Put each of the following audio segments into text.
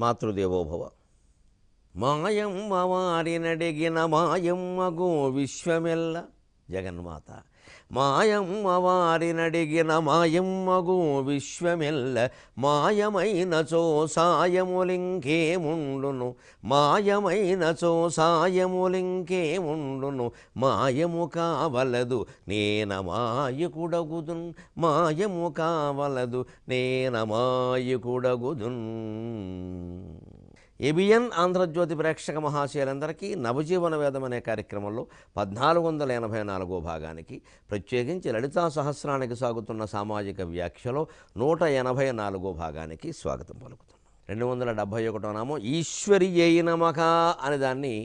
మాతృదేవోభవ. మాయమ్మ వారినడిగిన మాయమ్మగో విశ్వమెల్ల జగన్మాత. మాయమ్మ వారినడిగిన మాయమ్మగో విశ్వమెల్ల మాయమైనచో సాయములింకేముండును మాయమైనచో సాయములింకేముండును మాయము కావలదు నేనమాయకుడగుదున్ మాయము కావలదు నేనమాయకుడగుదున్. ఏబిఎన్ ఆంధ్రజ్యోతి ప్రేక్షక మహాశయులందరికీ నవజీవన వేదం అనే కార్యక్రమంలో 1484వ భాగానికి, ప్రత్యేకించి లలితా సహస్రానికి సాగుతున్న సామాజిక వ్యాఖ్యలో 184వ భాగానికి స్వాగతం పలుకుతున్నాం. 271వ నామం ఈశ్వరియై నమః అనే దాన్ని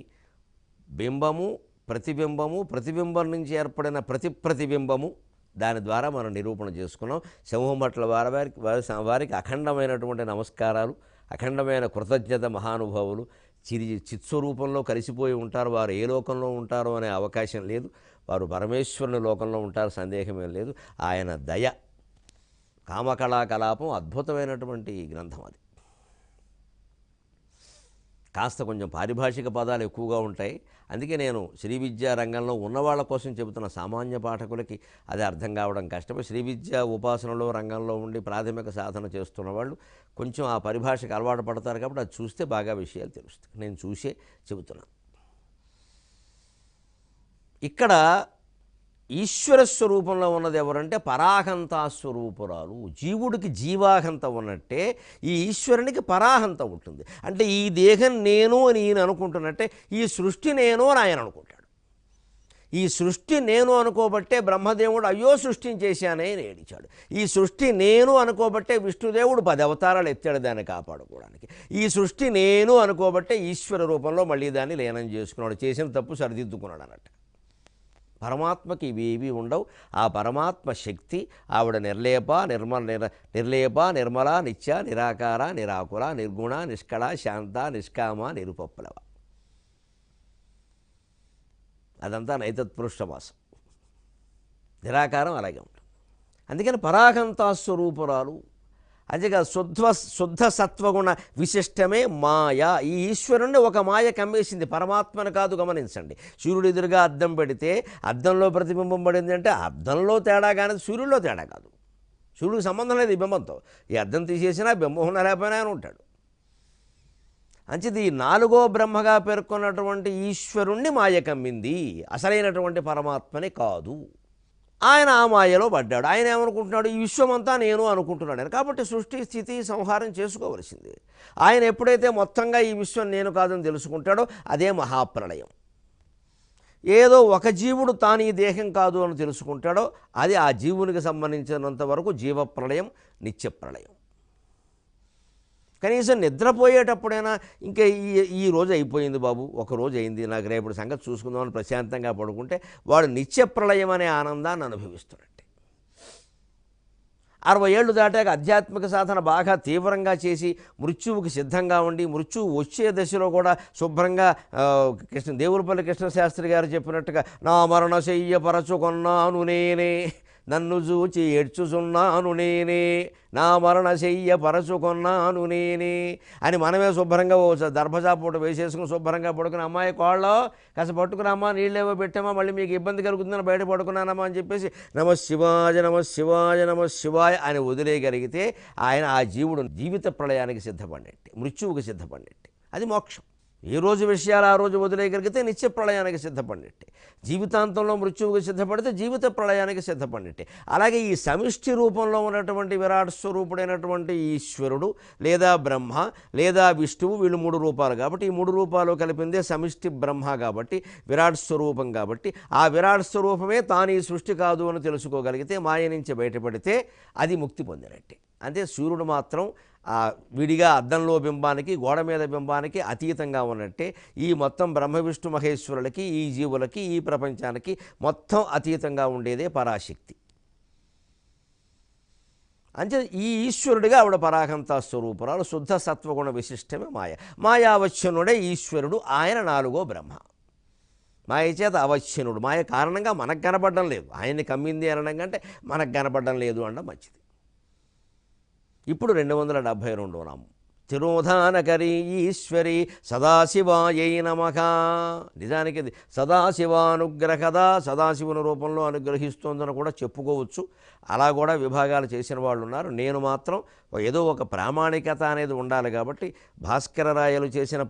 బింబము, ప్రతిబింబము, ప్రతిబింబం నుంచి ఏర్పడిన ప్రతిబింబము, దాని ద్వారా మనం నిరూపణ చేసుకున్నాం. సింహంభట్ల వారికి అఖండమైనటువంటి నమస్కారాలు, అఖండమైన కృతజ్ఞత. మహానుభావులు చిత్స్వరూపంలో కలిసిపోయి ఉంటారు. వారు ఏ లోకంలో ఉంటారో అనే అవకాశం లేదు. వారు పరమేశ్వరుని లోకంలో ఉంటారు, సందేహమేం లేదు. ఆయన దయ, కామకళాకలాపం అద్భుతమైనటువంటి గ్రంథం అది. కాస్త కొంచెం పారిభాషిక పదాలు ఎక్కువగా ఉంటాయి. అందుకే నేను శ్రీ విద్యా రంగంలో ఉన్నవాళ్ళ కోసం చెబుతున్న సామాన్య పాఠకులకి అది అర్థం కావడం కష్టమే. శ్రీ విద్యా ఉపాసనలో రంగంలో ఉండి ప్రాథమిక సాధన చేస్తున్న వాళ్ళు కొంచెం ఆ పరిభాషకు అలవాటు పడతారు. కాబట్టి అది చూస్తే బాగా విషయాలు తెలుస్తాయి. నేను చూసే చెబుతున్నాను. ఇక్కడ ఈశ్వర స్వరూపంలో ఉన్నది ఎవరంటే పరాహంతా స్వరూపురాలు. జీవుడికి జీవాహంత ఉన్నట్టే ఈ ఈశ్వరునికి పరాహంత ఉంటుంది. అంటే ఈ దేహం నేను అని ఈయన అనుకుంటున్నట్టే ఈ సృష్టి నేను అని ఆయన అనుకుంటాడు. ఈ సృష్టి నేను అనుకోబట్టే బ్రహ్మదేవుడు అయ్యో సృష్టించేశానే అని ఏడిచాడు. ఈ సృష్టి నేను అనుకోబట్టే విష్ణుదేవుడు 10 అవతారాలు ఎత్తాడు దాన్ని కాపాడుకోవడానికి. ఈ సృష్టి నేను అనుకోబట్టే ఈశ్వర రూపంలో మళ్ళీ దాన్ని లీనం చేసుకున్నాడు. చేసిన తప్పు సరిదిద్దుకున్నాడు అన్నట్టు. పరమాత్మకి ఇవేవి ఉండవు. ఆ పరమాత్మ శక్తి ఆవిడ నిర్లేప నిర్మల నిత్య నిరాకార నిరాకుల నిర్గుణ నిష్కళ శాంత నిష్కామ నిరుపప్లవ. అదంతా నైతత్పురుష సమాసం. నిరాకారం అలాగే ఉంటుంది. అందుకని పరాహంతా స్వరూపురాలు. అందుకే శుద్ధ సత్వగుణ విశిష్టమే మాయ. ఈ ఈశ్వరుణ్ణి ఒక మాయ కమ్మేసింది, పరమాత్మను కాదు. గమనించండి, సూర్యుడు ఎదురుగా అద్దం పెడితే అద్దంలో ప్రతిబింబం పడింది అంటే అద్దంలో తేడా కానీ సూర్యుడిలో తేడా కాదు. సూర్యుడికి సంబంధం లేదు ఈ బింబంతో. ఈ అద్దం తీసేసినా బింబం ఉన్న లేకపోయినా అని ఉంటాడు. అంచేది ఈ 4వ బ్రహ్మగా పేర్కొన్నటువంటి ఈశ్వరుణ్ణి మాయ కమ్మింది, అసలైనటువంటి పరమాత్మని కాదు. ఆయన ఆ మాయలో పడ్డాడు. ఆయన ఏమనుకుంటున్నాడు, ఈ విశ్వమంతా నేను అనుకుంటున్నాడు. కాబట్టి సృష్టి స్థితి సంహారం చేసుకోవలసింది. ఆయన ఎప్పుడైతే మొత్తంగా ఈ విశ్వం నేను కాదని తెలుసుకుంటాడో అదే మహాప్రళయం. ఏదో ఒక జీవుడు తాను ఈ దేహం కాదు అని తెలుసుకుంటాడో అది ఆ జీవునికి సంబంధించినంత వరకు జీవప్రళయం, నిత్యప్రళయం. కనీసం నిద్రపోయేటప్పుడైనా ఇంకా ఈ రోజు అయిపోయింది బాబు, ఒక రోజు అయింది, నాకు రేపటి సంగతి చూసుకుందామని ప్రశాంతంగా పడుకుంటే వాడు నిత్యప్రళయం అనే ఆనందాన్ని అనుభవిస్తున్నట్టే. 60 ఏళ్ళు దాటాక ఆధ్యాత్మిక సాధన బాగా తీవ్రంగా చేసి మృత్యువుకి సిద్ధంగా ఉండి మృత్యువు వచ్చే దశలో కూడా శుభ్రంగా దేవులపల్లి కృష్ణశాస్త్రి గారు చెప్పినట్టుగా నా మరణ శయ్య పరచుకొన్నాను నేనే, నన్ను చూచి ఏడ్చుచున్నాను నేనే, నా మరణ శయ్య పరచుకొన్నాను నేనే అని మనమే శుభ్రంగా దర్భజాపూట వేసేసుకుని శుభ్రంగా పడుకుని అమ్మాయి కోళ్ళో కాస్త పట్టుకురామ్మా, నీళ్ళేవో పెట్టామా, మళ్ళీ మీకు ఇబ్బంది కలుగుతుందని బయట పడుకున్నానమ్మా అని చెప్పేసి నమ శివాయ నమ శివాయ నమ శివాయ అని వదిలేయగలిగితే ఆయన ఆ జీవుడు జీవిత ప్రళయానికి సిద్ధపడినట్టే, మృత్యువుకి సిద్ధపడినట్టే. అది మోక్షం. ఏ రోజు విషయాలు ఆ రోజు వదిలేయగలిగితే నిత్య ప్రళయానికి సిద్ధపడినట్టే. జీవితాంతంలో మృత్యువుకి సిద్ధపడితే జీవిత ప్రళయానికి సిద్ధపడినట్టే. అలాగే ఈ సమిష్టి రూపంలో ఉన్నటువంటి విరాట్ స్వరూపుడైనటువంటి ఈశ్వరుడు లేదా బ్రహ్మ లేదా విష్ణువు, వీళ్ళు 3 రూపాలు కాబట్టి ఈ 3 రూపాలు కలిపిందే సమిష్టి బ్రహ్మ కాబట్టి విరాట్ స్వరూపం. కాబట్టి ఆ విరాట్ స్వరూపమే తాను ఈ సృష్టి కాదు అని తెలుసుకోగలిగితే, మాయ నుంచి బయటపడితే అది ముక్తి పొందినట్టే. అంతే సూర్యుడు మాత్రం విడిగా అద్దంలో బింబానికి, గోడ మీద బింబానికి అతీతంగా ఉన్నట్టే ఈ మొత్తం బ్రహ్మ విష్ణు మహేశ్వరులకి, ఈ జీవులకి, ఈ ప్రపంచానికి మొత్తం అతీతంగా ఉండేదే పరాశక్తి. అంటే ఈ ఈశ్వరుడిగా ఆవిడ పరాహంతా స్వరూపురాలు, శుద్ధ సత్వగుణ విశిష్టమే మాయ. మాయావచ్ఛనుడే ఈశ్వరుడు, ఆయన 4వ బ్రహ్మ. మాయ చేత అవచ్ఛనుడు, మాయ కారణంగా మనకు కనపడడం లేదు. ఆయన్ని కమ్మింది అనడం కంటే మనకు కనపడడం లేదు అనడం మంచిది. ఇప్పుడు 272వ నామం తిరోధానకరీ ఈశ్వరి సదాశివాయై నమః. నిజానికి ఇది సదాశివానుగ్రహద, సదాశివుని రూపంలో అనుగ్రహిస్తోందని కూడా చెప్పుకోవచ్చు. అలా కూడా విభాగాలు చేసిన వాళ్ళు ఉన్నారు. నేను మాత్రం ఏదో ఒక ప్రామాణికత అనేది ఉండాలి కాబట్టి భాస్కరరాయలు చేసిన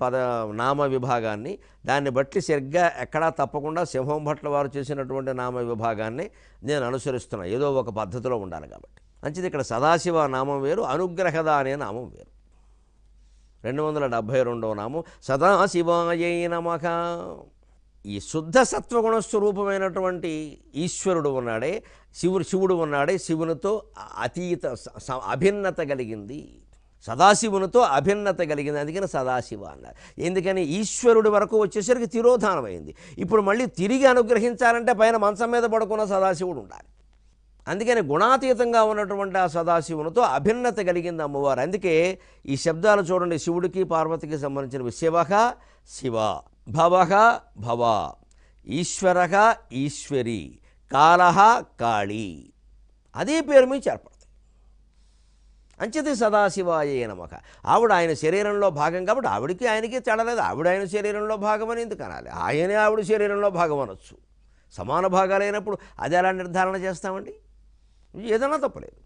నామ విభాగాన్ని, దాన్ని బట్టి సరిగ్గా ఎక్కడా తప్పకుండా సింహం భట్ల వారు చేసినటువంటి నామ విభాగాన్ని నేను అనుసరిస్తున్నాను. ఏదో ఒక పద్ధతిలో ఉండాలి కాబట్టి. మంచిది. ఇక్కడ సదాశివ నామం వేరు, అనుగ్రహద అనే నామం వేరు. 272వ నామం సదాశివాయై నమః. ఈ శుద్ధ సత్వగుణ స్వరూపమైనటువంటి ఈశ్వరుడు ఉన్నాడే, శివుడు ఉన్నాడే, శివునితో అతీత అభిన్నత కలిగింది, సదాశివునితో అభిన్నత కలిగింది. అందుకని సదాశివ అన్నారు. ఎందుకని ఈశ్వరుడి వరకు వచ్చేసరికి తిరోధానమైంది. ఇప్పుడు మళ్ళీ తిరిగి అనుగ్రహించాలంటే పైన మంచం మీద పడుకున్న సదాశివుడు ఉండాలి. అందుకని గుణాతీతంగా ఉన్నటువంటి ఆ సదాశివునితో అభిన్నత కలిగింది అమ్మవారు. అందుకే ఈ శబ్దాలు చూడండి, శివుడికి పార్వతికి సంబంధించినవి. శివః శివ, భవః భవ, ఈశ్వరః ఈశ్వరి, కాలః కాళీ, అదే పేరు మీద చేర్పడతాయి. అంచేది సదాశివాయే నమః. ఆవిడ ఆయన శరీరంలో భాగం కాబట్టి ఆవిడికి ఆయనకి తేడలేదు. ఆవిడ ఆయన శరీరంలో భాగమని ఎందుకు అనాలి? ఆయనే ఆవిడ శరీరంలో భాగం అనొచ్చు. సమాన భాగాలైనప్పుడు అది ఎలా నిర్ధారణ చేస్తామండి? ఏదైనా తప్పలేదు.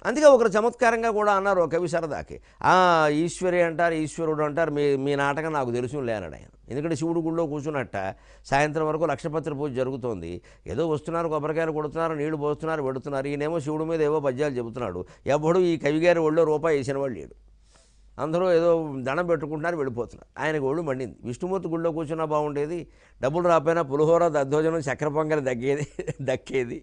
అందుకే ఒకరు చమత్కారంగా కూడా అన్నారు ఒక కవి సరదాకి, ఈశ్వరి అంటారు, ఈశ్వరుడు అంటారు, మీ నాటకం నాకు తెలుసు లేనాడు ఆయన. ఎందుకంటే శివుడు గుళ్ళో కూర్చున్నట్ట సాయంత్రం వరకు లక్షపత్రి పూజ జరుగుతోంది. ఏదో వస్తున్నారు, కొబ్బరికాయలు కొడుతున్నారు, నీళ్లు పోస్తున్నారు, పెడుతున్నారు. ఈయనేమో శివుడి మీద ఏవో పద్యాలు చెబుతున్నాడు. ఎప్పుడు ఈ కవిగారి ఒళ్ళో రూపాయి వేసిన వాళ్ళు లేడు. అందరూ ఏదో దండం పెట్టుకుంటున్నారు, వెళ్ళిపోతున్నారు. ఆయనకు ఒళ్ళు మండింది. విష్ణుమూర్తి గుళ్ళో కూర్చున్నా బాగుండేది, డబ్బులు రాపోయినా పులిహోర దద్దోజనం చక్కెర పొంగలి దక్కేది.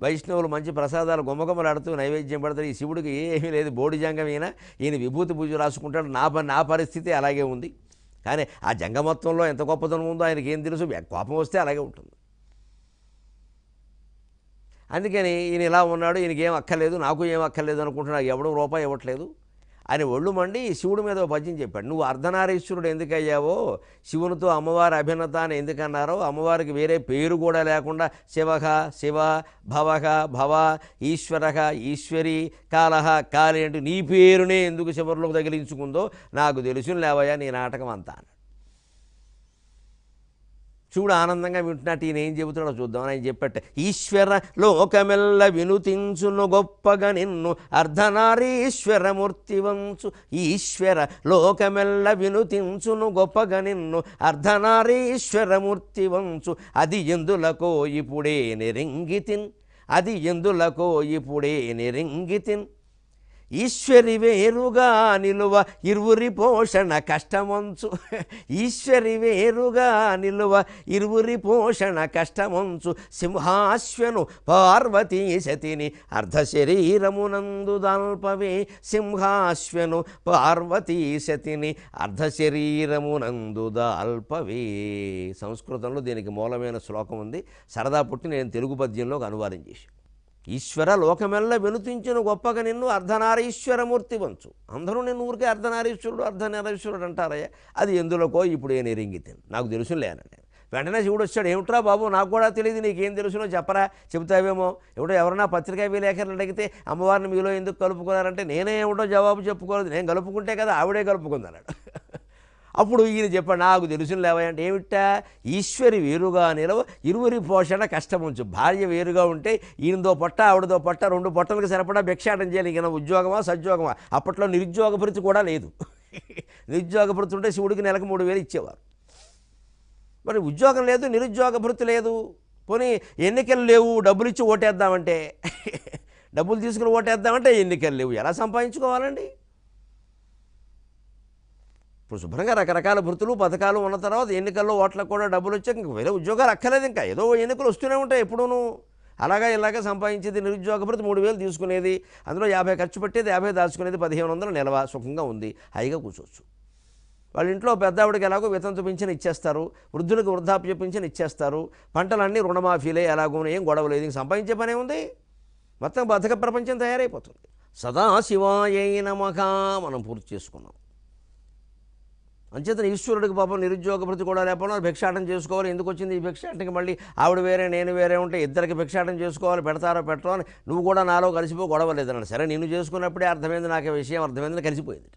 వైష్ణవులు మంచి ప్రసాదాలు గుమ్మగుమ్మలాడుతూ నైవేద్యం పెడతారు. ఈ శివుడికి ఏమీ లేదు, బోడి జంగమైనా ఈయన విభూతి పూజ రాసుకుంటాడు. నా పరిస్థితి అలాగే ఉంది. కానీ ఆ జంగమత్వంలో ఎంత గొప్పతనం ఉందో ఆయనకి ఏం తెలుసు? కోపం వస్తే అలాగే ఉంటుంది. అందుకని ఈయన ఇలా ఉన్నాడు, ఈయనకి ఏం అక్కర్లేదు, నాకు ఏం అక్కర్లేదు అనుకుంటున్నాడు. ఎవడో రూపాయి ఇవ్వట్లేదు అని ఒళ్ళు మండి శివుడి మీద ఒక పద్యం చెప్పాడు. నువ్వు అర్ధనారీశ్వరుడు ఎందుకు అయ్యావో, శివునితో అమ్మవారి అభిన్నత అని ఎందుకన్నారో, అమ్మవారికి వేరే పేరు కూడా లేకుండా శివః శివ, భవః భవ, ఈశ్వరః ఈశ్వరి, కాలః కాళి అంటూ నీ పేరునే ఎందుకు చివరిలోకి తగిలించుకుందో నాకు తెలుసు లేవయ్యా నీ నాటకం అంతా. శివుడు ఆనందంగా వింటున్నట్టు ఈయన ఏం చెబుతున్నాడో చూద్దాం. ఆయన చెప్పట్ట, ఈశ్వర లోకమెల్ల వినుతించును గొప్పగా నిన్ను అర్ధనారీశ్వరమూర్తివంచు. ఈశ్వర లోకమెల్ల వినుతించును గొప్పగా నిన్ను అర్ధనారీశ్వరమూర్తివంచు. అది ఎందులకో ఇప్పుడే నిరింగితిన్, అది ఎందులకో ఇప్పుడే నిరింగితిన్. ఈశ్వరి వేరుగా నిలువ ఇరువురి పోషణ కష్టమంచు. ఈశ్వరి వేరుగా నిలువ ఇరువురి పోషణ కష్టమంచు. సింహాశ్వను పార్వతీ సతిని అర్ధ శరీరమునందు దాల్పవే. సింహాశ్వను పార్వతీ సతిని అర్ధ శరీరమునందు దాల్పవే. సంస్కృతంలో దీనికి మూలమైన శ్లోకం ఉంది. సరదా పుట్టి నేను తెలుగు పద్యంలోకి అనువాదం చేశాను. ఈశ్వర లోకమెల్ల వినుతించిన గొప్పగా నిన్ను అర్ధనారీశ్వరమూర్తి వంచు. అందరూ నిన్ను ఊరికే అర్ధనారీశ్వరుడు అంటారయ్యా. అది ఎందులోకో ఇప్పుడు నేను ఎరింగితే నాకు తెలుసులే అన్నాడు. వెంటనే శివుడు వచ్చాడు. ఏమిట్రా బాబు, నాకు కూడా తెలియదు, నీకేం తెలుసునో చెప్పరా, చెబుతావేమో. ఎవరైనా పత్రికా విలేకరులు అడిగితే అమ్మవారిని మీలో ఎందుకు కలుపుకున్నారంటే నేనే ఏమిటో జవాబు చెప్పుకోలేదు, నేను కలుపుకుంటే కదా ఆవిడే కలుపుకుంది అన్నాడు. అప్పుడు ఈయన చెప్పాడు, నాకు తెలుసుని లేవయంటే ఏమిటా, ఈశ్వరి వేరుగా నిలవ ఇరువురి పోషణ కష్టముంచు. భార్య వేరుగా ఉంటే ఈయనదో పొట్ట ఆవిడదో పొట్ట, 2 పొట్టలకు సరిపడా భిక్షాటం చేయాలి. ఈయన ఉద్యోగమా సద్యోగమా? అప్పట్లో నిరుద్యోగ భృతి కూడా లేదు. నిరుద్యోగ భృతి ఉంటే శివుడికి నెలకు 3,000 ఇచ్చేవారు. మరి ఉద్యోగం లేదు, నిరుద్యోగ భృతి లేదు. పోనీ ఎన్నికలు లేవు, డబ్బులు ఇచ్చి ఓటేద్దామంటే, డబ్బులు తీసుకుని ఓటేద్దామంటే ఎన్నికలు లేవు, ఎలా సంపాదించుకోవాలండి? ఇప్పుడు శుభ్రంగా రకరకాల భృతులు పథకాలు ఉన్న తర్వాత ఎన్నికల్లో ఓట్లకు కూడా డబ్బులు వచ్చాక ఇంక వేరే ఉద్యోగాలు అక్కర్లేదు. ఇంకా ఏదో ఎన్నికలు వస్తూనే ఉంటాయి ఎప్పుడూను. ఇలాగా సంపాదించేది నిరుద్యోగ భృతి 3,000 తీసుకునేది, అందులో 50 ఖర్చు పెట్టేది, 50 దాచుకునేది, 1,500 నిలవ సుఖంగా ఉంది, హాయిగా కూర్చోవచ్చు. వాళ్ళ ఇంట్లో పెద్దవాడికి ఎలాగో వితంతు పింఛను ఇచ్చేస్తారు, వృద్ధులకు వృద్ధాప్య పింఛను ఇచ్చేస్తారు, పంటలన్నీ రుణమాఫీలే, ఎలాగో ఏం గొడవ లేదు, ఇంక సంపాదించే పనే ఉంది. మొత్తం బతక ప్రపంచం తయారైపోతుంది. సదాశివాయై నమః మనం పూర్తి చేసుకున్నాం. అంచేతన ఈశ్వరుడికి పాపం నిరుద్యోగ భృతి కూడా లేకపోయినా భిక్షాటం చేసుకోవాలి. ఎందుకు వచ్చింది ఈ భిక్షాటనకి? మళ్ళీ ఆవిడ వేరే నేను వేరే ఉంటే ఇద్దరికి భిక్షాటం చేసుకోవాలి, పెడతారో పెట్టరో అని, నువ్వు కూడా నాలో కలిసిపో, గొడవ లేదన్నాడు. సరే నిన్ను చేసుకున్నప్పుడే అర్థమైంది, నాకు ఈ విషయం అర్థమైందని కలిసిపోయింది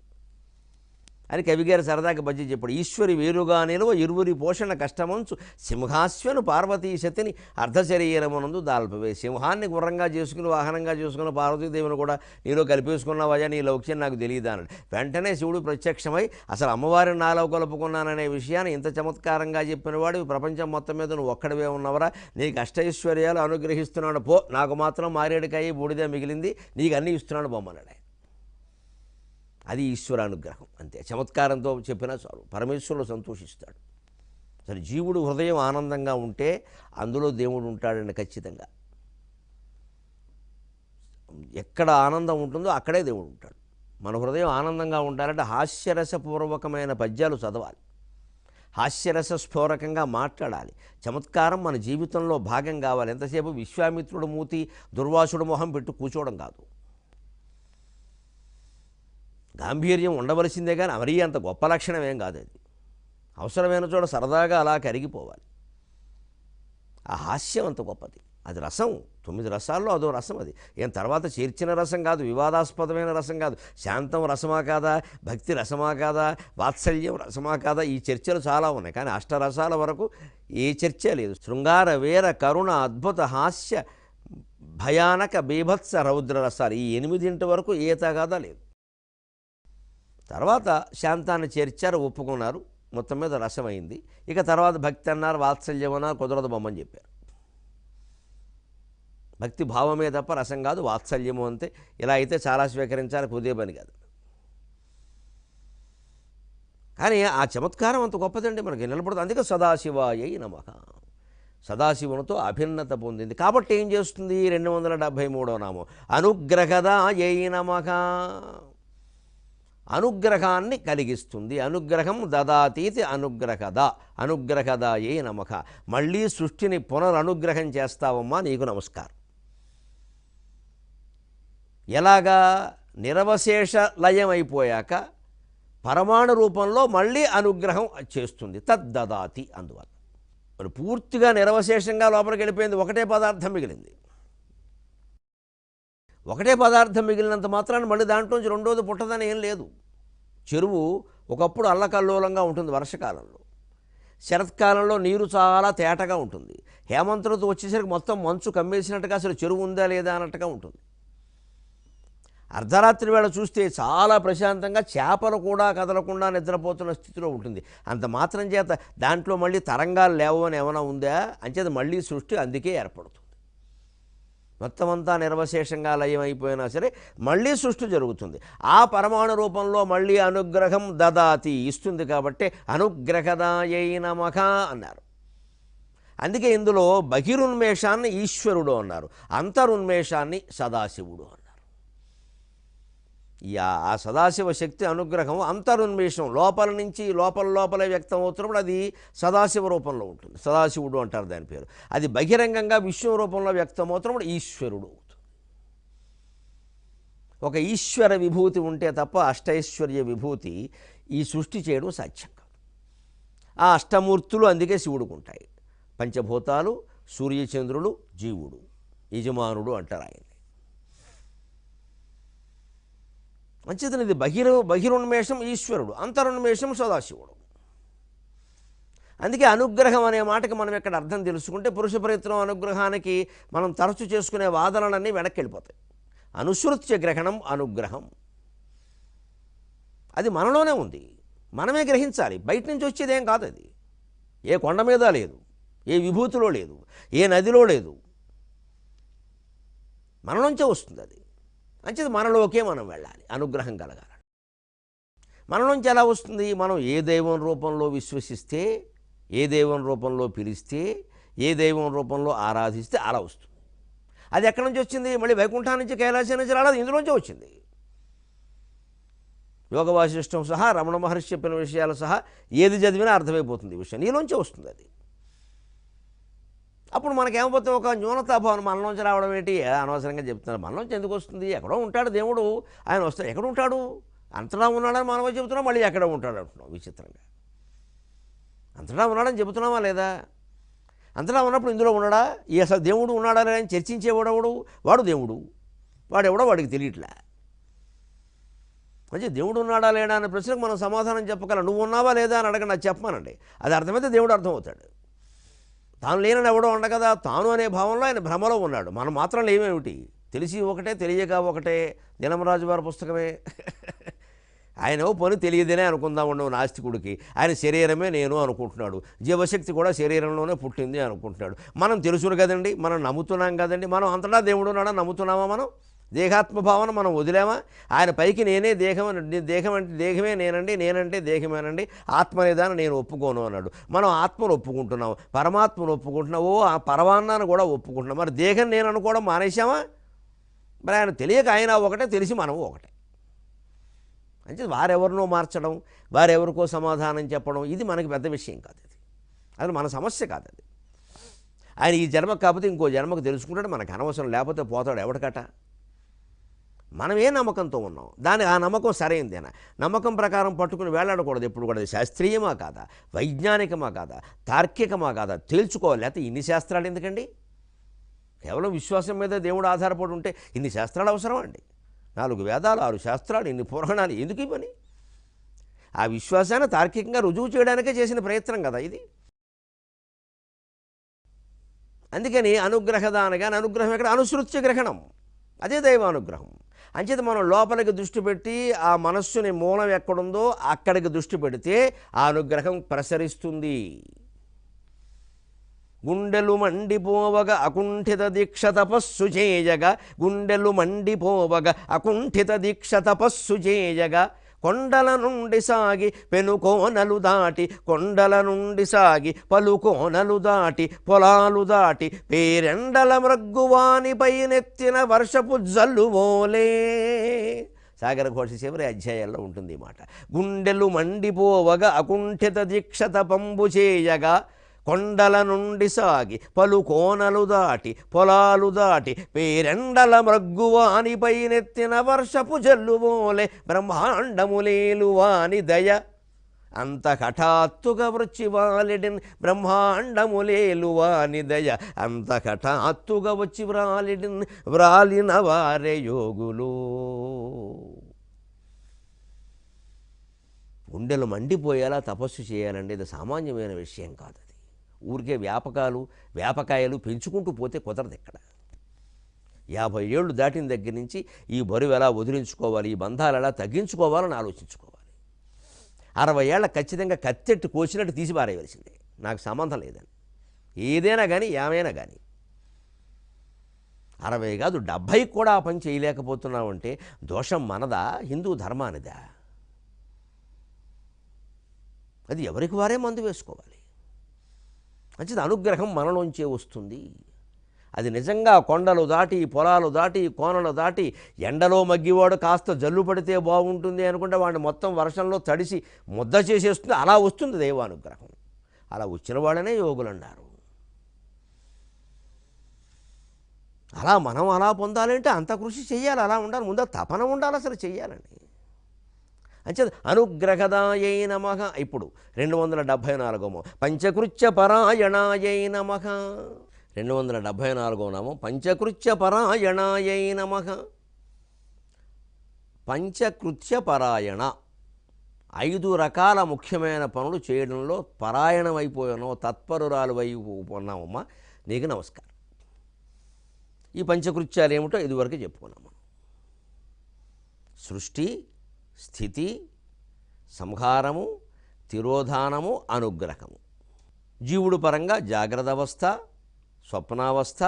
అని కవిగారు సరదాకి బజ్జి చెప్పాడు. ఈశ్వరి వేరుగా నిలువ ఇరువురి పోషణ కష్టమంచు సింహాశ్వను పార్వతీ సతిని అర్ధశరీరమునందు దాల్పవే. సింహాన్ని గుర్రంగా చేసుకుని వాహనంగా చేసుకున్న పార్వతీదేవిని కూడా నీలో కలిపేసుకున్నావయ్యా, నీ లౌక్యం నాకు తెలియదా అన్నాడు. వెంటనే శివుడు ప్రత్యక్షమై అసలు అమ్మవారిని నాలో కలుపుకున్నాననే విషయాన్ని ఇంత చమత్కారంగా చెప్పినవాడు ప్రపంచం మొత్తం మీద నువ్వు ఒక్కడివే ఉన్నవరా, నీకు అష్టైశ్వర్యాలు అనుగ్రహిస్తున్నాడు పో, నాకు మాత్రం మారేడుకాయ బూడిదే మిగిలింది, నీకు అన్నీ ఇస్తున్నాడు బొమ్మన్నాడు. అది ఈశ్వరానుగ్రహం అంతే. చమత్కారంతో చెప్పినా చాలు, పరమేశ్వరుడు సంతోషిస్తాడు. సరే, జీవుడు హృదయం ఆనందంగా ఉంటే అందులో దేవుడు ఉంటాడండి ఖచ్చితంగా. ఎక్కడ ఆనందం ఉంటుందో అక్కడే దేవుడు ఉంటాడు. మన హృదయం ఆనందంగా ఉండాలంటే హాస్యరసపూర్వకమైన పద్యాలు చదవాలి, హాస్యరస స్ఫోరకంగా మాట్లాడాలి. చమత్కారం మన జీవితంలో భాగం కావాలి. ఎంతసేపు విశ్వామిత్రుడు మూతి దుర్వాసుడు మొహం పెట్టు కూర్చోవడం కాదు. గాంభీర్యం ఉండవలసిందే కానీ మరీ అంత గొప్ప లక్షణం ఏం కాదు. అది అవసరమైన చోట సరదాగా అలా కరిగిపోవాలి. ఆ హాస్యం అంత గొప్పది, అది రసం. 9 రసాల్లో అదో రసం. అది ఏం తర్వాత చేర్చిన రసం కాదు, వివాదాస్పదమైన రసం కాదు. శాంతం రసమా కాదా, భక్తి రసమా కాదా, వాత్సల్యం రసమా కాదా, ఈ చర్చలు చాలా ఉన్నాయి. కానీ అష్టరసాల వరకు ఏ చర్చ లేదు. శృంగార వీర కరుణ అద్భుత హాస్య భయానక బీభత్స రౌద్ర రసాలు, ఈ 8 వరకు ఏ తగాదా లేదు. తర్వాత శాంతాన్ని చేర్చారు, ఒప్పుకున్నారు, మొత్తం మీద రసమైంది. ఇక తర్వాత భక్తి అన్నారు, వాత్సల్యం అన్నారు, కుదరదు బొమ్మని చెప్పారు. భక్తి భావమే తప్ప రసం కాదు, వాత్సల్యము అంతే. ఇలా అయితే చాలా స్వీకరించాలి, కుదే పని కాదు. కానీ ఆ చమత్కారం అంత గొప్పదండి, మనకి నిలబడుతుంది. అందుకే సదాశివాయై నమః, సదాశివునితో అభిన్నత పొందింది. కాబట్టి ఏం చేస్తుంది 273వ నామం, అనుగ్రహదాయై నమః, అనుగ్రహాన్ని కలిగిస్తుంది. అనుగ్రహం దదాతీతి అనుగ్రహద, అనుగ్రహదాయే నమః. మళ్ళీ సృష్టిని పునరనుగ్రహం చేస్తావమ్మా, నీకు నమస్కారం. ఎలాగా? నిరవశేష లయం అయిపోయాక పరమాణు రూపంలో మళ్ళీ అనుగ్రహం చేస్తుంది. తద్దదాతి. అందువల్ల మరి పూర్తిగా నిరవశేషంగా లోపలికి వెళ్ళిపోయింది, ఒకటే పదార్థం మిగిలింది. ఒకటే పదార్థం మిగిలినంత మాత్రాన్ని మళ్ళీ దాంట్లోంచి రెండోది పుట్టదని ఏం లేదు. చెరువు ఒకప్పుడు అల్లకల్లోలంగా ఉంటుంది వర్షకాలంలో, శరత్కాలంలో నీరు చాలా తేటగా ఉంటుంది, హేమంత ఋతువు వచ్చేసరికి మొత్తం మంచు కమ్మేసినట్టుగా అసలు చెరువు ఉందా లేదా అన్నట్టుగా ఉంటుంది. అర్ధరాత్రి వేళ చూస్తే చాలా ప్రశాంతంగా, చేపలు కూడా కదలకుండా నిద్రపోతున్న స్థితిలో ఉంటుంది. అంత మాత్రం చేత దాంట్లో మళ్ళీ తరంగాలు లేవు అని ఏమైనా ఉందా? అంచేత మళ్ళీ సృష్టి అందుకే ఏర్పడుతుంది. మొత్తం అంతా నిర్వశేషంగా లయమైపోయినా సరే మళ్ళీ సృష్టి జరుగుతుంది. ఆ పరమాణు రూపంలో మళ్ళీ అనుగ్రహం దదాతి, ఇస్తుంది. కాబట్టి అనుగ్రహదాయై నమః అన్నారు. అందుకే ఇందులో బహిరున్మేషాన్ని ఈశ్వరుడు అన్నారు, అంతరున్మేషాన్ని సదాశివుడు అన్నారు. ఆ సదాశివ శక్తి అనుగ్రహం అంతరున్మేషం, లోపల నుంచి లోపలే వ్యక్తం అవుతున్నప్పుడు అది సదాశివ రూపంలో ఉంటుంది, సదాశివుడు అంటారు దాని పేరు. అది బహిరంగంగా విశ్వ రూపంలో వ్యక్తం అవుతున్నప్పుడు ఈశ్వరుడు అవుతుంది. ఒక ఈశ్వర విభూతి ఉంటే తప్ప అష్టైశ్వర్య విభూతి ఈ సృష్టి చేయడం సాధ్యం కాదు. ఆ అష్టమూర్తులు అందుకే శివుడికి ఉంటాయి. పంచభూతాలు, సూర్యచంద్రుడు, జీవుడు, యజమానుడు అంటారు ఆయన. మంచిదని ఇది బహిరున్మేషం ఈశ్వరుడు, అంతరున్మేషం సదాశివుడు. అందుకే అనుగ్రహం అనే మాటకి మనం ఇక్కడ అర్థం తెలుసుకుంటే పురుష ప్రయత్నం అనుగ్రహానికి మనం తరచు చేసుకునే వాదనలన్నీ వెనక్కి వెళ్ళిపోతాయి. అనుసృత్య గ్రహణం అనుగ్రహం, అది మనలోనే ఉంది, మనమే గ్రహించాలి. బయట నుంచి వచ్చేదేం కాదు. అది ఏ కొండ మీద లేదు, ఏ విభూతిలో లేదు, ఏ నదిలో లేదు, మనలోంచే వస్తుంది. అది అంచేది మనలోకే మనం వెళ్ళాలి, అనుగ్రహం కలగాలి. మనలోంచి ఎలా వస్తుంది? మనం ఏ దైవం రూపంలో విశ్వసిస్తే, ఏ దైవం రూపంలో పిలిస్తే, ఏ దైవం రూపంలో ఆరాధిస్తే అలా వస్తుంది. అది ఎక్కడి నుంచి వచ్చింది? మళ్ళీ వైకుంఠం నుంచి, కైలాసం నుంచి రాలేదు, ఇందులోంచే వచ్చింది. యోగ వాసిష్టం సహా, రమణ మహర్షి చెప్పిన విషయాలు సహా ఏది చదివినా అర్థమైపోతుంది ఈ విషయం, నీలోంచే వస్తుంది అది. అప్పుడు మనకేమైపోతే ఒక న్యూనతాభావం, మనలోంచి రావడం ఏంటి, అనవసరంగా చెప్తున్నారు. మనలోంచి ఎందుకు వస్తుంది? ఎక్కడో ఉంటాడు దేవుడు, ఆయన వస్తాడు. ఎక్కడ ఉంటాడు? అంతటా ఉన్నాడని మనమే చెబుతున్నాం, మళ్ళీ ఎక్కడ ఉంటాడు అంటున్నాం విచిత్రంగా. అంతటా ఉన్నాడని చెబుతున్నామా లేదా? అంతటా ఉన్నప్పుడు ఇందులో ఉన్నాడా? ఈ అసలు దేవుడు ఉన్నాడా లేదా అని చర్చించేవాడెవడు? వాడు దేవుడు. వాడెవడో వాడికి తెలియట్లే. మంచి దేవుడు ఉన్నాడా లేడా అనే ప్రశ్నకు మనం సమాధానం చెప్పగలం. నువ్వు ఉన్నావా లేదా అని అడగ, నాకు చెప్పమానండి. అది అర్థమైతే దేవుడు అర్థమవుతాడు. తాను లేనని ఎవడో ఉండ కదా, తాను అనే భావంలో ఆయన భ్రమలో ఉన్నాడు. మనం మాత్రం లేమేమిటి? తెలిసి ఒకటే, తెలియక ఒకటే. దినమరాజు వారి పుస్తకమే. ఆయన పని తెలియదనే అనుకుందాం ఉండవు నాస్తికుడికి. ఆయన శరీరమే నేను అనుకుంటున్నాడు. జీవశక్తి కూడా శరీరంలోనే పుట్టింది అనుకుంటున్నాడు. మనం తెలుసును కదండి, మనం నమ్ముతున్నాం కదండి. మనం అంతటా దేవుడు ఉన్నాడా నమ్ముతున్నామా? మనం దేహాత్మ భావన మనం వదిలేమా? ఆయన పైకి నేనే దేహం, దేహం అంటే దేహమే నేనండి, నేనంటే దేహమేనండి, ఆత్మ అనేదాన్ని నేను ఒప్పుకోను అన్నాడు. మనం ఆత్మను ఒప్పుకుంటున్నాం, పరమాత్మను ఒప్పుకుంటున్నాం, ఆ పరమాన్నాన్ని కూడా ఒప్పుకుంటున్నాం. మరి దేహం నేను అనుకోవడం మానేశామా? మరి ఆయన తెలియక ఆయన ఒకటే, తెలిసి మనము ఒకటే. అంటే వారెవరినో మార్చడం, వారెవరికో సమాధానం చెప్పడం, ఇది మనకి పెద్ద విషయం కాదు. అది మన సమస్య కాదు. అది ఆయన ఈ జన్మకు కాకపోతే ఇంకో జన్మకు తెలుసుకుంటాడు, మనకు అనవసరం. లేకపోతే పోతాడు ఎవడికట. మనం ఏ నమ్మకంతో ఉన్నాం, ఆ నమ్మకం సరైందేనా? నమ్మకం ప్రకారం పట్టుకుని వేలాడకూడదు ఎప్పుడు కూడా. శాస్త్రీయమా కాదా, వైజ్ఞానికమా కాదా, తార్కికమా కాదా తేల్చుకోవాలి. లేకపోతే ఇన్ని శాస్త్రాలు ఎందుకండి? కేవలం విశ్వాసం మీద దేవుడు ఆధారపడి ఉంటే ఇన్ని శాస్త్రాలు అవసరం అండి? 4 వేదాలు, 6 శాస్త్రాలు, ఇన్ని పురాణాలు ఎందుకు ఇవని? ఆ విశ్వాసాన్ని తార్కికంగా రుజువు చేయడానికే చేసిన ప్రయత్నం కదా ఇది. అందుకని అనుగ్రహదానగా, అనుగ్రహం ఎక్కడ? అనుసృత్య గ్రహణం, అదే దైవానుగ్రహం. అంచేత మనం లోపలికి దృష్టి పెట్టి ఆ మనస్సుని మూలం ఎక్కడుందో అక్కడికి దృష్టి పెడితే ఆ అనుగ్రహం ప్రసరిస్తుంది. గుండెలు మండిపోవగ అకుంఠిత దీక్ష తపస్సు చేయగా, గుండెలు మండిపోవగ అకుంఠిత దీక్ష తపస్సు చేయగా, కొండల నుండి సాగి పెనుకోనలు దాటి, కొండల నుండి సాగి పలుకోనలు దాటి, పొలాలు దాటి పేరెండల మృగ్గువానిపై నెత్తిన వర్షపు జల్లువోలే. సాగర ఘోష చివరి అధ్యాయాల్లో ఉంటుంది ఈ మాట. గుండెలు మండిపోవగా అకుంఠిత దీక్ష తపంబు చేయగా, కొండల నుండి సాగి పలుకోనలు దాటి, పొలాలు దాటి పేరెండల మృగ్గువానిపై నెత్తిన వర్షపు జల్లువోలే, బ్రహ్మాండములేలువాని దయ అంత హఠాత్తుగా వృచ్చివాలిడిన్, బ్రహ్మాండములేలువాని దయ అంత హఠాత్తుగా వచ్చి వ్రాలిడిన్, వ్రాలిన వారే యోగులు. గుండెలు మండిపోయేలా తపస్సు చేయాలండి. ఇది సామాన్యమైన విషయం కాదు. అది ఊరికే వేపకాయలు పెంచుకుంటూ పోతే కుదరదు. ఇక్కడ 50 ఏళ్ళు దాటిన దగ్గర నుంచి ఈ బరువు ఎలా వదిలించుకోవాలి, ఈ బంధాలు ఎలా తగ్గించుకోవాలని ఆలోచించుకోవాలి. 60 ఏళ్ళ ఖచ్చితంగా కత్తెట్టు కోసినట్టు తీసి పారేయవలసిందే. నాకు సంబంధం లేదని, ఏదైనా కానీ ఏమైనా కానీ. 60 కాదు 70 కూడా ఆ పని చేయలేకపోతున్నామంటే దోషం మనదా, హిందూ ధర్మానిదా? అది ఎవరికి వారే మందు వేసుకోవాలి. మంచిది. అనుగ్రహం మనలోంచే వస్తుంది. అది నిజంగా కొండలు దాటి, పొలాలు దాటి, కోనలు దాటి, ఎండలో మగ్గివాడు కాస్త జల్లు పడితే బాగుంటుంది అనుకుంటే వాడిని మొత్తం వర్షంలో తడిసి ముద్ద చేసేస్తుంది. అలా వస్తుంది దైవానుగ్రహం. అలా వచ్చిన వాళ్ళనే యోగులు అన్నారు. మనం అలా పొందాలంటే అంత కృషి చేయాలి, అలా ఉండాలి, ముందు తపన ఉండాలి, అసలు చెయ్యాలని. అంచే అనుగ్రహదాయై నమః. ఇప్పుడు 274 పంచకృత్య పరాయణాయై నమః. 274 నామం పంచకృత్య పరాయణాయై నమః. పంచకృత్య పరాయణ, 5 రకాల ముఖ్యమైన పనులు చేయడంలో పరాయణమైపోయానో, తత్పరురాలు వైపు ఉన్నామమ్మా, నీకు నమస్కారం. ఈ పంచకృత్యాలు ఏమిటో ఇదివరకు చెప్పుకున్నాము. సృష్టి, స్థితి, సంహారము, తిరోధానము, అనుగ్రహము. జీవుడు పరంగా జాగ్రత్త అవస్థ, స్వప్నావస్థ,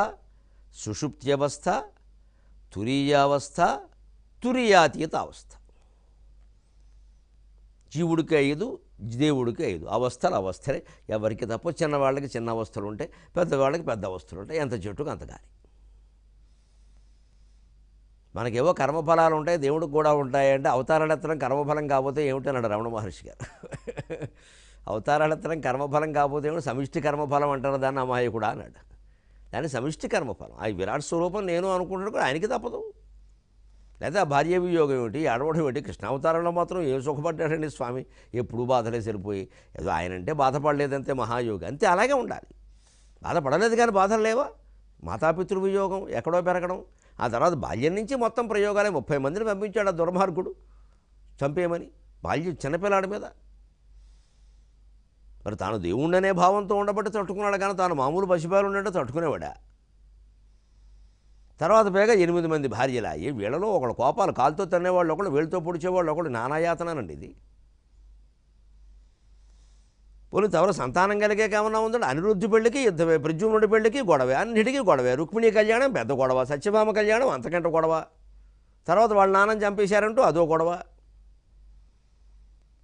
సుషుప్త్యవస్థ, తురీయావస్థ, తురీయాతీత అవస్థ. జీవుడికి 5, దేవుడికి 5 అవస్థలే. ఎవరికి తప్ప చిన్నవాళ్ళకి చిన్న అవస్థలు ఉంటాయి, పెద్దవాళ్ళకి పెద్ద అవస్థలు ఉంటాయి. ఎంత చెట్టుకు అంత గాలి. మనకేవో కర్మఫలాలు ఉంటాయి, దేవుడికి కూడా ఉంటాయంటే అవతారాలెత్తడం కర్మఫలం కాకపోతే ఏమిటన్నాడు రమణ మహర్షి గారు. అవతారాలెత్తడం కర్మఫలం కాకపోతే ఏమిటి, సమిష్టి కర్మఫలం అంటారు దాన్ని, అమాయకుడా అన్నాడు. దాన్ని సమిష్టి కర్మఫలం. ఆ విరాట్ స్వరూపం నేను అనుకుంటున్నాడు కూడా ఆయనకి తప్పదు. లేదా ఆ భార్య వియోగం ఏమిటి, ఏడవడం ఏమిటి? కృష్ణావతారంలో మాత్రం ఏం సుఖపడ్డాడండి స్వామి, ఎప్పుడూ బాధలే సరిపోయి. ఏదో ఆయనంటే బాధపడలేదంతే మహాయోగి, అంతే అలాగే ఉండాలి. బాధపడలేదు కానీ బాధలు లేవా? మాతాపితృ వియోగం, ఎక్కడో పెరగడం, ఆ తర్వాత బాల్యం నుంచి మొత్తం ప్రయోగాలే. 30 మందిని పంపించాడు ఆ దుర్మార్గుడు చంపేయమని, బాల్యం చిన్నపిల్లాడి మీద. మరి తాను దేవుణ్ణనే భావంతో ఉండబట్టి తట్టుకున్నాడు కానీ తాను మామూలు పసిబాలు ఉన్నట్టు తట్టుకునేవాడా? తర్వాత పైగా 8 మంది భార్యలా. ఏ వీళ్ళలో ఒకళ్ళు కోపాలు కాలుతో తన్నేవాళ్ళు ఒకళ్ళు, వేళ్ళతో పొడిచేవాళ్ళు ఒకళ్ళు, నానాయాతనండి ఇది. పోనీ తవర సంతానం కలిగాక ఏమన్నా ఉందండి? అనిరుద్ధి పెళ్ళికి యుద్ధమే, ప్రద్యుమ్నుడి పెళ్ళికి గొడవే, అన్నిటికీ గొడవే. రుక్మిణి కళ్యాణం పెద్ద గొడవ, సత్యభామ కళ్యాణం అంతకంటే గొడవ, తర్వాత వాళ్ళ నాన్నని చంపేశారంటూ అదో గొడవ.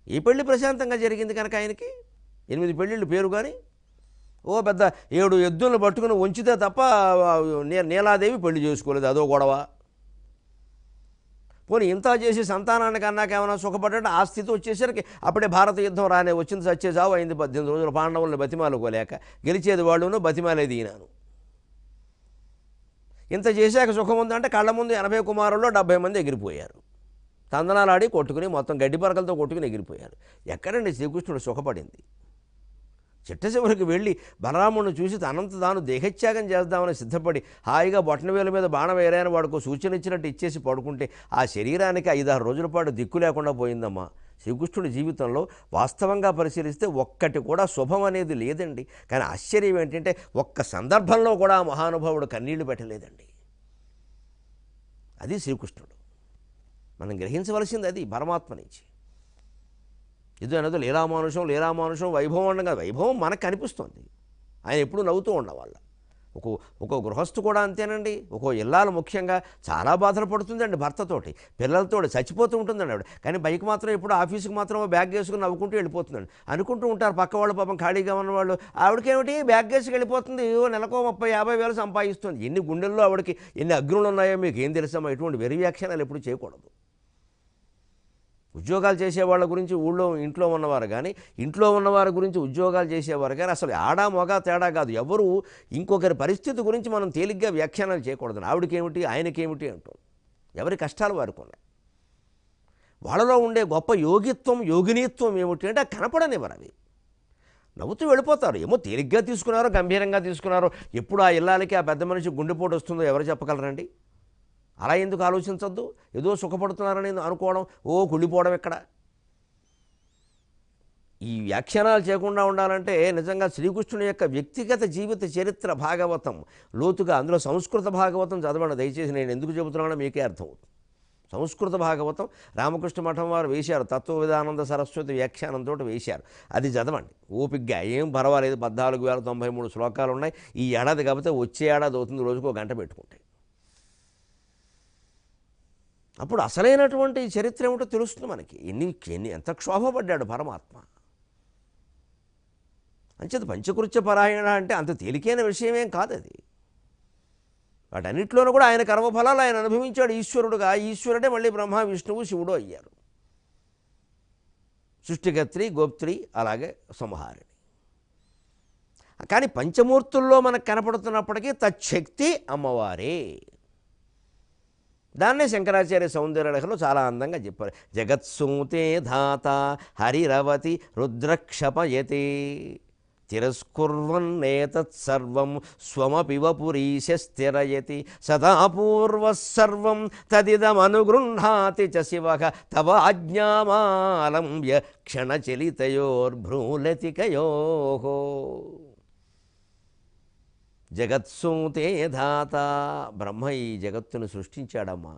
ఈ పెళ్ళి ప్రశాంతంగా జరిగింది కనుక ఆయనకి 8 పెళ్ళిళ్ళు పేరు. కానీ ఓ పెద్ద 7 ఎద్దులను పట్టుకుని ఉంచితే తప్ప నీలాదేవి పెళ్లి చేసుకోలేదు, అదో గొడవ. పోనీ ఇంత చేసి సంతానానికి అన్నాక ఏమైనా సుఖపడ్డా? ఆ స్థితి వచ్చేసరికి అప్పుడే భారత యుద్ధం రానే వచ్చింది, సత్యజావు అయింది. 18 రోజులు పాండవులను బతిమాలుకోలేక, గెలిచేది వాళ్ళును బతిమాలేది ఈయనను. ఇంత చేశాక సుఖం ఉందంటే కళ్ళ ముందు 80 కుమారుల్లో 70 మంది ఎగిరిపోయారు, తందనాలాడి కొట్టుకుని మొత్తం గడ్డి పరకలతో కొట్టుకుని ఎగిరిపోయారు. ఎక్కడండి శ్రీకృష్ణుడు సుఖపడింది? చిట్ట చివరికి వెళ్ళి బలరాముడిని చూసి తనంత తాను దేహత్యాగం చేద్దామని సిద్ధపడి హాయిగా బొట్టనవేలు మీద బాణం వేరైన వాడికి సూచన ఇచ్చినట్టు ఇచ్చేసి పడుకుంటే ఆ శరీరానికి 5-6 రోజుల పాటు దిక్కు లేకుండా పోయిందమ్మా. శ్రీకృష్ణుడి జీవితంలో వాస్తవంగా పరిశీలిస్తే ఒక్కటి కూడా శుభం అనేది లేదండి. కానీ ఆశ్చర్యం ఏంటంటే ఒక్క సందర్భంలో కూడా మహానుభావుడు కన్నీళ్లు పెట్టలేదండి. అది శ్రీకృష్ణుడు. మనం గ్రహించవలసింది అది పరమాత్మ నుంచి. ఇది అనేది లీలామానుషం వైభవం ఉండగా, వైభవం మనకు కనిపిస్తుంది. ఆయన ఎప్పుడు నవ్వుతూ ఉండవాళ్ళ. ఒక గృహస్థు కూడా అంతేనండి. ఒక ఇల్లాలు ముఖ్యంగా చాలా బాధలు పడుతుందండి భర్తతోటి, పిల్లలతోటి చచ్చిపోతూ ఉంటుందండి ఆవిడ. కానీ బైక్ మాత్రం ఎప్పుడు ఆఫీస్కి మాత్రం బ్యాగ్ వేసుకుని నవ్వుకుంటూ వెళ్ళిపోతుందండి. అనుకుంటూ ఉంటారు పక్క వాళ్ళు పాపం ఖాళీగా ఉన్నవాళ్ళు, ఆవిడకేమిటి బ్యాగ్ వేసుకు వెళ్ళిపోతుంది, నెలకో 30-50 వేలు సంపాదిస్తుంది. ఎన్ని గుండెల్లో ఆవిడకి ఎన్ని అగ్నులు ఉన్నాయో మీకు ఏం తెలుసమ్మా? ఇటువంటి వెరి వ్యాఖ్యానాలు ఎప్పుడు చేయకూడదు. ఉద్యోగాలు చేసేవాళ్ళ గురించి ఇంట్లో ఉన్నవారు కానీ, ఇంట్లో ఉన్నవారి గురించి ఉద్యోగాలు చేసేవారు కానీ, అసలు ఆడా మగ తేడా కాదు. ఎవరు ఇంకొకరి పరిస్థితి గురించి మనం తేలిగ్గా వ్యాఖ్యానాలు చేయకూడదు. ఆవిడకేమిటి ఆయనకేమిటి అంటూ ఎవరి కష్టాలు వారికి ఉన్నాయి. వాళ్ళలో ఉండే గొప్ప యోగినీత్వం ఏమిటి అంటే కనపడనివ్వరు. అవి నవ్వుతూ వెళ్ళిపోతారు. ఏమో తేలిగ్గా తీసుకున్నారో గంభీరంగా తీసుకున్నారో, ఎప్పుడు ఆ ఇల్లాలకి ఆ పెద్ద మనిషి గుండెపోటు వస్తుందో ఎవరు చెప్పగలరండి? అలా ఎందుకు ఆలోచించద్దు? ఏదో సుఖపడుతున్నారని అనుకోవడం, కుళ్ళిపోవడం ఎక్కడ? ఈ వ్యాఖ్యానాలు చేయకుండా ఉండాలంటే నిజంగా శ్రీకృష్ణుని యొక్క వ్యక్తిగత జీవిత చరిత్ర భాగవతం లోతుగా, అందులో సంస్కృత భాగవతం చదవండి దయచేసి. నేను ఎందుకు చెబుతున్నానో మీకే అర్థమవుతుంది. సంస్కృత భాగవతం రామకృష్ణ మఠం వారు వేశారు, తత్వవిధానంద సరస్వతి వ్యాఖ్యానంతో వేశారు. అది చదవండి ఓపిగ్గా, ఏం పర్వాలేదు. 14,093 శ్లోకాలు ఉన్నాయి. ఈ ఏడాది కాకపోతే వచ్చే ఏడాది అవుతుంది, రోజుకో గంట పెట్టుకుంటే. అప్పుడు అసలైనటువంటి చరిత్ర ఏమిటో తెలుస్తుంది మనకి. ఎంత క్షోభపడ్డాడు పరమాత్మ. అంచేత పంచకృత్య పరాయణ అంటే అంత తేలికైన విషయమేం కాదు అది. వాటన్నిటిలోనూ కూడా ఆయన కర్మఫలాలు ఆయన అనుభవించాడు ఈశ్వరుడుగా. ఈశ్వరుడే మళ్ళీ బ్రహ్మ విష్ణువు శివుడు అయ్యారు. సృష్టికర్త్రి, గోప్త్రి, అలాగే సంహారిణి. కానీ పంచమూర్తుల్లో మనకు కనపడుతున్నప్పటికీ తచ్చక్తి అమ్మవారే. దాన్నే శంకరాచార్య సౌందర్యలహరిలో చాలా అందంగా చెప్పారు. జగత్సూతే ధాత హరిరవతి రుద్రక్షపయతే తిరస్కుర్వన్నేతత్సర్వం స్వమపి వపురీశ స్థిరయతి సదాపూర్వసర్వం తదిదమనుగృహ్ణాతి చ శివః తవ ఆజ్ఞామాలంబ్య క్షణచలితయోర్భ్రూలతికయోః. జగత్సూతే ధాత, బ్రహ్మ ఈ జగత్తును సృష్టించాడమ్మా.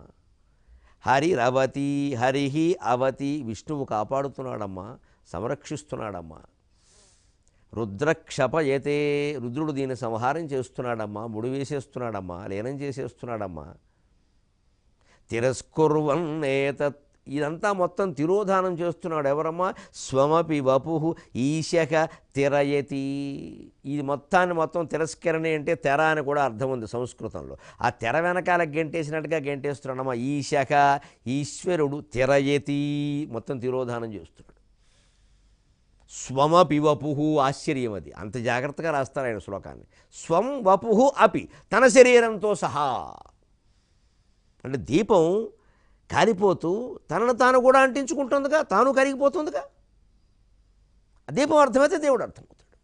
హరిరవతి, హరిహి అవతి, విష్ణువు కాపాడుతున్నాడమ్మా, సంరక్షిస్తున్నాడమ్మా. రుద్రక్షపయతే, రుద్రుడు దీన్ని సంహారం చేస్తున్నాడమ్మా, ముడి వేసేస్తున్నాడమ్మా, లీనం చేసేస్తున్నాడమ్మా. తిరస్కుర్వన్నేతత్, ఇదంతా మొత్తం తిరోధానం చేస్తున్నాడు ఎవరమ్మా? స్వమపి వపుః ఈశక తిరయతి. ఇది మొత్తం తిరస్కరణ అంటే తెర అని కూడా అర్థం ఉంది సంస్కృతంలో. ఆ తెర వెనకాల గెంటేసినట్టుగా గెంటేస్తున్నాడమ్మా. ఈశక, ఈశ్వరుడు, తిరయతి, మొత్తం తిరోధానం చేస్తున్నాడు. స్వమపి వపుః, ఆశ్చర్యం అది. అంత జాగ్రత్తగా రాస్తారు ఆయన శ్లోకాన్ని. స్వం వపుః అపి, తన శరీరంతో సహా. అంటే దీపం కాలిపోతూ తనను తాను కూడా అంటించుకుంటుందిగా, తాను కరిగిపోతుందిగా. దీపం అర్థమైతే దేవుడు అర్థమవుతాడు.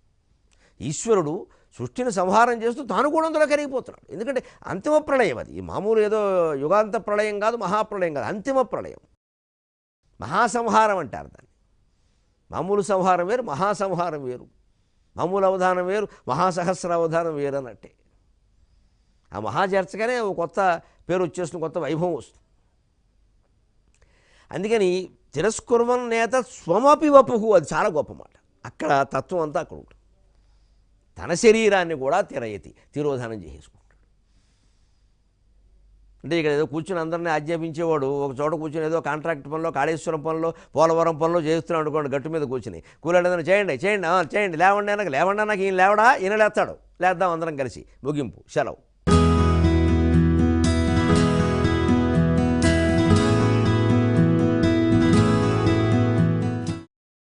ఈశ్వరుడు సృష్టిని సంహారం చేస్తూ తాను కూడా అందులో కరిగిపోతున్నాడు. ఎందుకంటే అంతిమ ప్రళయం అది. ఈ మామూలు ఏదో యుగాంత ప్రళయం కాదు, మహాప్రళయం కాదు, అంతిమ ప్రళయం. మహాసంహారం అంటారు దాన్ని. మామూలు సంహారం వేరు, మహాసంహారం వేరు. మామూలు అవధానం వేరు, మహాసహస్ర అవధానం వేరు అన్నట్టే. ఆ మహా చేర్చగానే ఒక కొత్త పేరు వచ్చేస్తుంది, కొత్త వైభవం వస్తుంది. అందుకని తిరస్కుర్వన్ నేత స్వమపి వపుహు, అది చాలా గొప్ప మాట. అక్కడ తత్వం అంతా అక్కడ ఉంటుంది. తన శరీరాన్ని కూడా తిరోధానం చేసేసుకుంటాడు. అంటే ఇక్కడ ఏదో కూర్చుని అందరినీ ఆజ్ఞాపించేవాడు ఒక చోట కూర్చొని ఏదో కాంట్రాక్ట్ పనిలో, కాళేశ్వరం పనిలో, పోలవరం పనిలో చేస్తున్నాడు అనుకోండి. గట్టు మీద కూర్చుని కూలాడేదైనా చేయండి చేయండి చేయండి, లేవండి అనక లేవండి, నాకు ఈయన లేవడా, ఈయన లేస్తాడు, లేద్దాం అందరం కలిసి, ముగింపు, సెలవు.